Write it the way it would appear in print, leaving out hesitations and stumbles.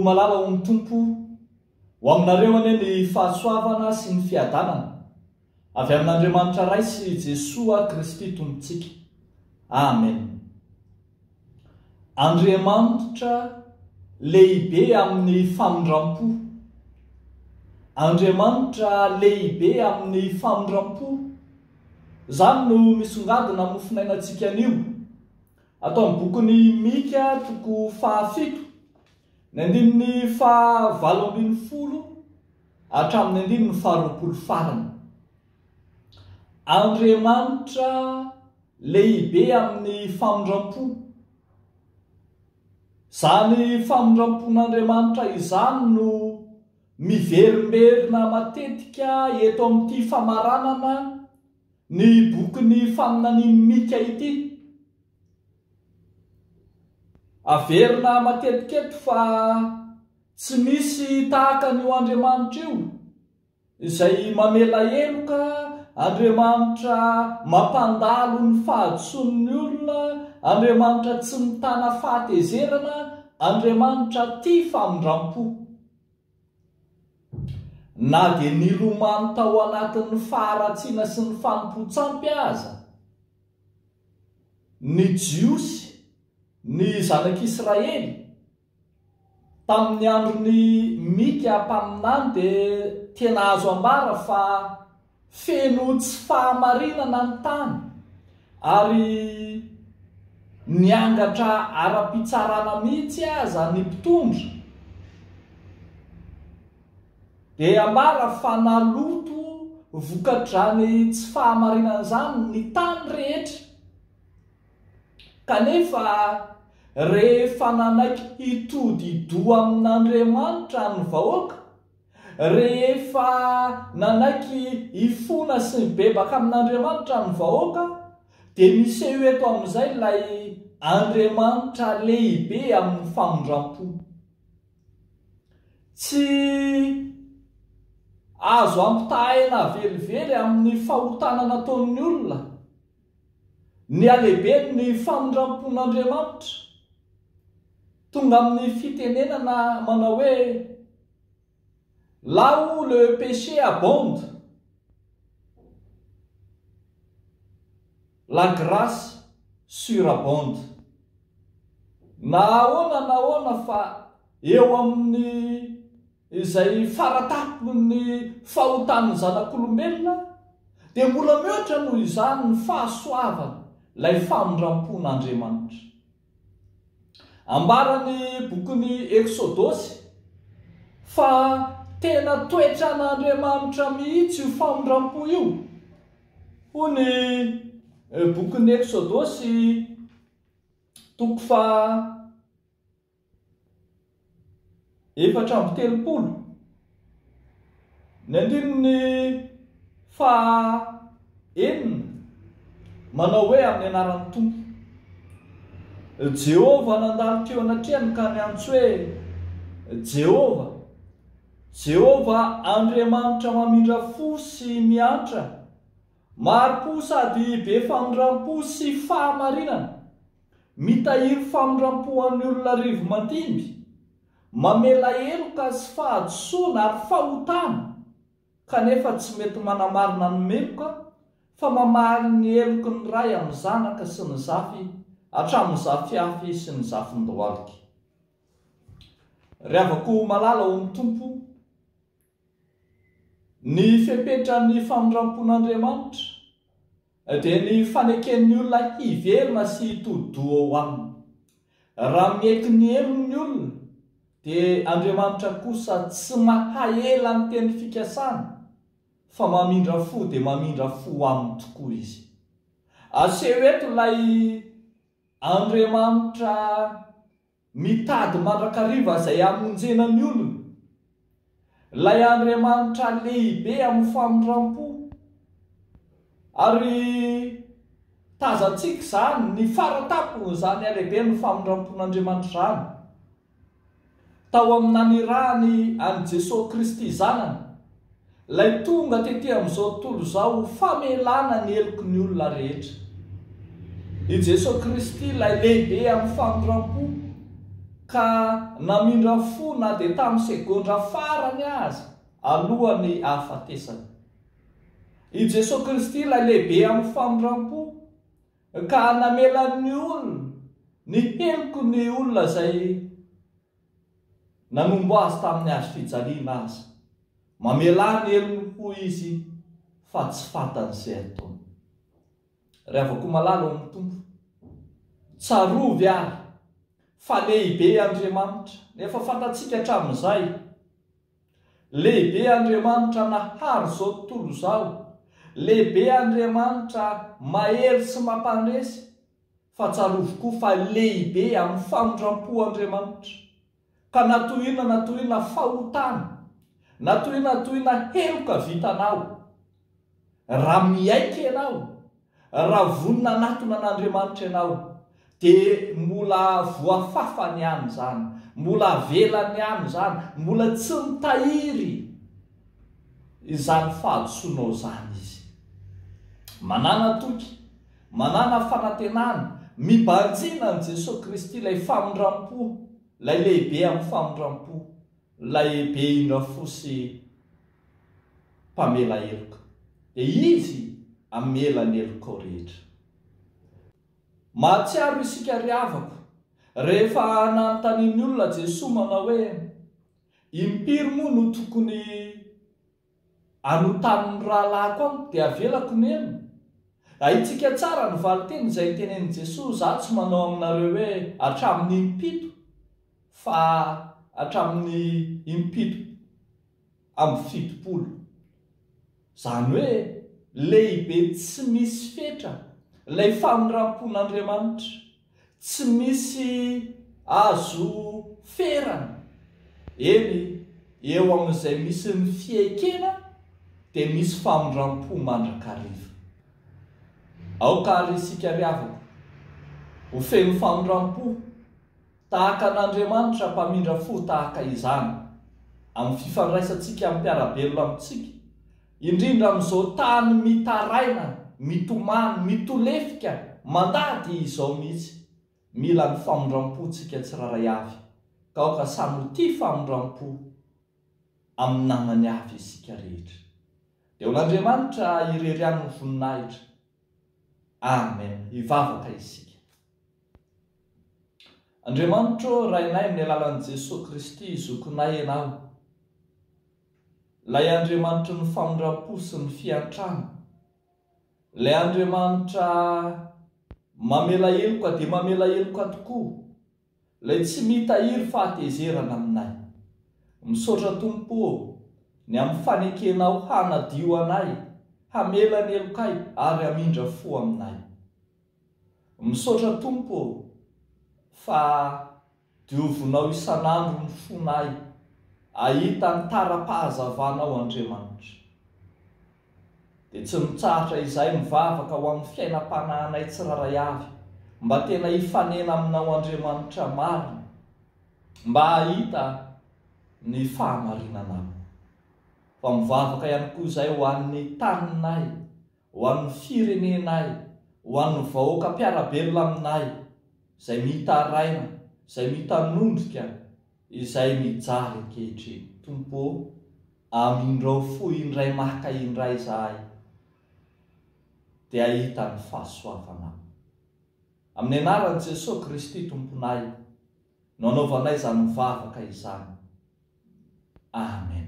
malala ho ny tompo ho aminareo ane ny fahasoavana sy ny fiadanana avy amin'Andriamanitra ray sy Jesoa Kristy tompontsika. Amen. Andriamanitra lehibe amin'ny famindram-po. Andriamanitra lehibe amin'ny famindram-po. Zany no misongadina amin'ny finainantsika anio. Atao amin'ny bokin'ny Mika toko 7 ny andininy 8 hatramin'ny andininy 20 farany. Andriamanitra lehibe amin'ny famindram-po. Zany famindram-pon'Andriamanitra izany no miverimberina matetika eto amin'ity famaranana ny bokin'ny faminanian'ny Mika ity. Averina matetika eto fa tsy misy tahaka an'io Andriamanitra io, izay mamela heloka, Andriamanitra mampandalo ny fahadison'ny olona, Andriamanitra tsy mitana fahatezerana, Andriamanitra tia famindram-po. Na dia nilomano tao anatin'ny faharatsiana sy ny fanompo-tsampy aza ny Jiosy, ny zanak'Israely, tamin'ny andron'ny Mika mpaminany dia tena azo ambara fa feno tsy fahamarinana ny tany ary niangatra ara-pitsarana mihitsy aza ny mpitondra. Dia ambara fa naloto vokadrany tsy fahamarinana izany ny tany rehetra. Kanefa rehefa nanaiky hitody doa amin'Andriamanitra ny vahoaka, rehefa nanaiky hifona sy mibebaka amin'Andriamanitra ny vahoaka, dia miseho eto amin'izay ilay Andriamanitra lehibe amin'ny famindram-po. Tsy azo ampitahena velively amin'ny fahotana nataon'ny olona. Ny alehibe ny famindram-pon'Andriamanitra. Tonga amin'ny fitenenana manao hoe là où le péché abonde, la grâce surabonde. Na ahoana fa eo amin'ny izay faratapon'ny fahotan'ny zanak'olombelona dia mbola mihoatra noho izany ny fahasoavana, ilay famindram-pon'Andriamanitra. Ambarany bokin'ny Eksodosy fa tena toetran'Andriamanitra mihitsy io famindram-po io. Ho ny bokin'ny Eksodosy toko 4:30 ny andininy 9 manao hoe amin'ny anaran'ny Tompo. Jehova nandalo teo anatrehany ka niantso hoe Jehova Andriamanitra mamindra fo sy miantra, maro-po sady be famindram-po sy fahamarinana, mitahiry famindram-po an'ny olona rivo mantimby, mamela heloka sy fahadisoana ary fahotana, kanefa tsy mety manamarina ny meloka fa mamaly ny heloky ny ray amin'ny zanaka sy ny zafy hatramin'ny zafiafy sy ny zafin-dohalika. Ry havako malala ho ny Tompo, ny fepetra-ny famindram-pon'Andriamanitra dia ny faneken'ny olona hiverina sy hitodi-doha ho aminy. Raha mieky ny helon'ny olona dia Andriamanitra kosa tsy mahaela ny teny fikasana, fa mamindra fo dia mamindra fo aminy tokoa izy. Aseho eto ilay Andriamanitra mitady mandrakariva izay amonjena ny olona, ilay Andriamanitra lehibe amin'ny famindram-po. Ary tazantsika izany ny faratapo izany alehibe ny famindram-pon'Andriamanitra izany. Tao amin'nanirahany an'i Jesosy Kristy zanany, ilay tonga tetỳ amin'izao tontolo izao famelana ny heloky ny olona rehetra. I Jesosy Kristy ilay lehibe amin'ny famindram-po ka namindra fo na dia tamin'ny segondra farany azy alohan'ny hahafatesana. I Jesosy Kristy ilay lehibe amin'ny famindram-po ka namelan'ny olona ny heloko ny olona izay nanombo azy tamin'ny azo fijaliana azy. Mamelany helony ho izy fa tsy fantan'izay ataony. Rehavako malalo amin'ny tompo, tsarovy ary fa lehibe Andriamanitra, nefa fantatsika hatramin'izay lehibe Andriamanitra nahary izao tontolo izao, lehibe Andriamanitra mahery sy mampandresy, fa tsarovy koa fa lehibe amin'ny famindram-po Andriamanitra, ka natohina fahotana, natohina heloka vitanao. Raha miaika ianao, raha vonina anatona an'Andriamanitra ianao, dia mbola voafafany ihany zany, mbola avelany ihany zany, mbola tsy mitahiry izany fahadosoanao zany izy. Manana toky, manana fanantenana, mibanjina an' Jesosy Kristy ilay famindram-po, ilay lehibe amin'ny famindram-po, ilay lehibe indra fo sy mpamela heloka. Dia izy amela ny heloka ao rehetra. Mahatsiaro isika ry havako, rehefa nanontaniany olona Jesosy manao hoe impiry moa no tokony anotan'ny rahalahy amiko dia avelako ny helony. Ahitsika tsara ny valiteny izay tenenin' Jesosy, za tsy manao aminareo hoe hatramin'ny impito, fa hatramin'ny impito amin'ny fitopolo. Zany hoe lehibe tsy misy fetra ilay famindram-pon'Andriamanitra, tsy misy azo ferana. Eny, eo amin'izay misy ny fiaikena dia misy famindram-po mandrakariva. Aoka ary isika ry havako, ho feno famindram-po tahaka an'Andriamanitra mpamindra fo tahaka izany amin'ny fifandraisantsika amin'ny mpiarabelona amintsika, indrindra amin'izao tany mitaraina, mitomany, mitolefika, mandady izao mihitsy. Mila ny famindram-pontsika tsiraray avy, ka aoka samy tia famindram-po amin'ny nanany avy isika rehetra. Dia ol'Andriamanitra ireriany ny voninahitra. Amen. Hivavaka isika. Andriamanitra, rainay amin'ny alalan'i Jesosy Kristy zokinay ianao, ilay Andriamanitra ny famindram-po sy ny fiantrana, ilay Andriamanitra mamela heloka dia mamela heloka tokoa, ilay tsy mitahiry fahatezerana aminay. Misaotra Tompo ny amin'ny fanekenao hanadio anay, hamela ny helokay ary hamindra fo aminay. Misaotra Tompo fa diovonao isan'andro ny fonay, ahita ny tara-pahazavanao Andriamanitra. Dia tsy mitsahatra izay mivavaka ho amin'ny fiainam-panahinay tsiraray avy, mba tena hifanena aminao Andriamanitra marina, mba ahita ny fahamarinanao. Fa mivavaka ihany koa izay ho an'ny taninay, ho an'ny firenenay, ho an'ny vahoaka mpiarabelona aminay, izay mitaraina, izay mitanondrika, izay mijaly ankehitriny. Tompo, amindrao fo indray maka indray izahay, dia ahita ny fahasoavanao. Amin'ny anaran'i Jesosy Kristy Tomponay, no anaovanay izany mivavaka izany. Amen.